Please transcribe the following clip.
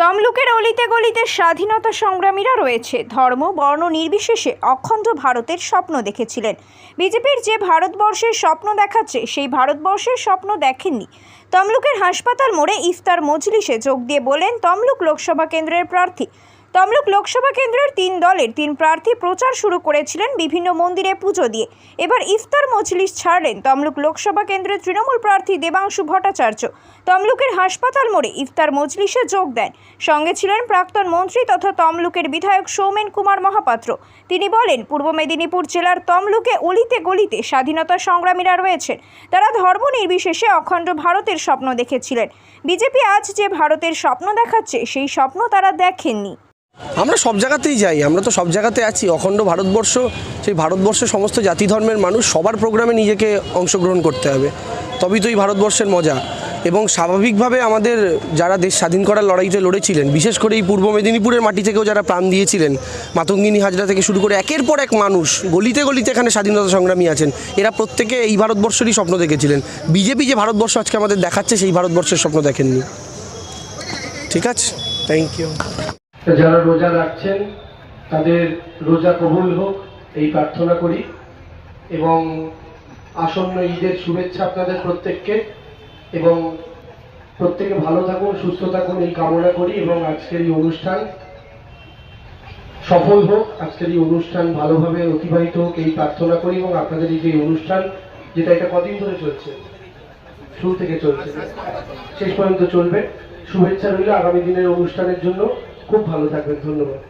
তমলুকের অলিতে গলিতে স্বাধীনতা সংগ্রামীরা রয়েছে। ধর্ম বর্ণ নির্বিশেষে অখণ্ড ভারতের স্বপ্ন দেখেছিলেন। বিজেপির যে ভারতবর্ষের স্বপ্ন দেখাচ্ছে সেই ভারতবর্ষের স্বপ্ন দেখেননি। তমলুকের হাসপাতাল মোড়ে ইফতার মজলিসে যোগ দিয়ে বলেন তমলুক লোকসভা কেন্দ্রের প্রার্থী। তমলুক লোকসভা কেন্দ্রের 3 দলের 3 প্রার্থী প্রচার শুরু করেছিলেন বিভিন্ন মন্দিরে পুজো দিয়ে। এবার ইফতার মজলিস ছাড়লেন তমলুক লোকসভা কেন্দ্রের তৃণমূল প্রার্থী দেবাংশু ভট্টাচার্য। তমলুকের হাসপাতাল মোড়ে ইফতার মজলিসে যোগ দেন। সঙ্গে ছিলেন প্রাক্তন মন্ত্রী তথা তমলুকের বিধায়ক সৌমেন কুমার মহাপাত্র। তিনি বলেন, পূর্ব মেদিনীপুর জেলার তমলুকে অলিতে গলিতে স্বাধীনতা সংগ্রামীরা রয়েছেন। তারা ধর্ম নির্বিশেষে অখণ্ড ভারতের স্বপ্ন দেখেছিলেন। বিজেপি আজ যে ভারতের স্বপ্ন দেখাচ্ছে সেই স্বপ্ন তারা দেখেননি। আমরা সব জায়গাতেই যাই, আমরা তো সব জায়গাতে আছি। অখণ্ড ভারতবর্ষ, সেই ভারতবর্ষের সমস্ত জাতি ধর্মের মানুষ সবার প্রোগ্রামে নিজেকে অংশগ্রহণ করতে হবে, তবেই তো এই ভারতবর্ষের মজা। এবং স্বাভাবিকভাবে আমাদের যারা দেশ স্বাধীন করার লড়াইতে লড়েছিলেন, বিশেষ করে এই পূর্ব মেদিনীপুরের মাটি থেকেও যারা প্রাণ দিয়েছিলেন, মাতঙ্গিনী হাজরা থেকে শুরু করে একের পর এক মানুষ গলিতে গলিতে এখানে স্বাধীনতা সংগ্রামী আছেন, এরা প্রত্যেকে এই ভারতবর্ষেরই স্বপ্ন দেখেছিলেন। বিজেপি যে ভারতবর্ষ আজকে আমাদের দেখাচ্ছে সেই ভারতবর্ষের স্বপ্ন দেখেননি। ঠিক আছে, থ্যাংক ইউ। যারা রোজা রাখছেন তাদের রোজা কবুল হোক এই প্রার্থনা করি এবং আসন্ন ঈদের শুভেচ্ছা আপনাদের প্রত্যেককে, এবং প্রত্যেকে ভালো থাকুন, সুস্থ থাকুন এই কামনা করি। এবং আজকের এই অনুষ্ঠান সফল হোক, আজকের এই অনুষ্ঠান ভালোভাবে অতিবাহিত হোক এই প্রার্থনা করি। এবং আপনাদের এই যে অনুষ্ঠান, যেটা এটা কদিন ধরে চলছে, শুরু থেকে চলছে, শেষ পর্যন্ত চলবে, শুভেচ্ছা রইল আগামী দিনের অনুষ্ঠানের জন্য। খুব ভালো থাকবেন, ধন্যবাদ।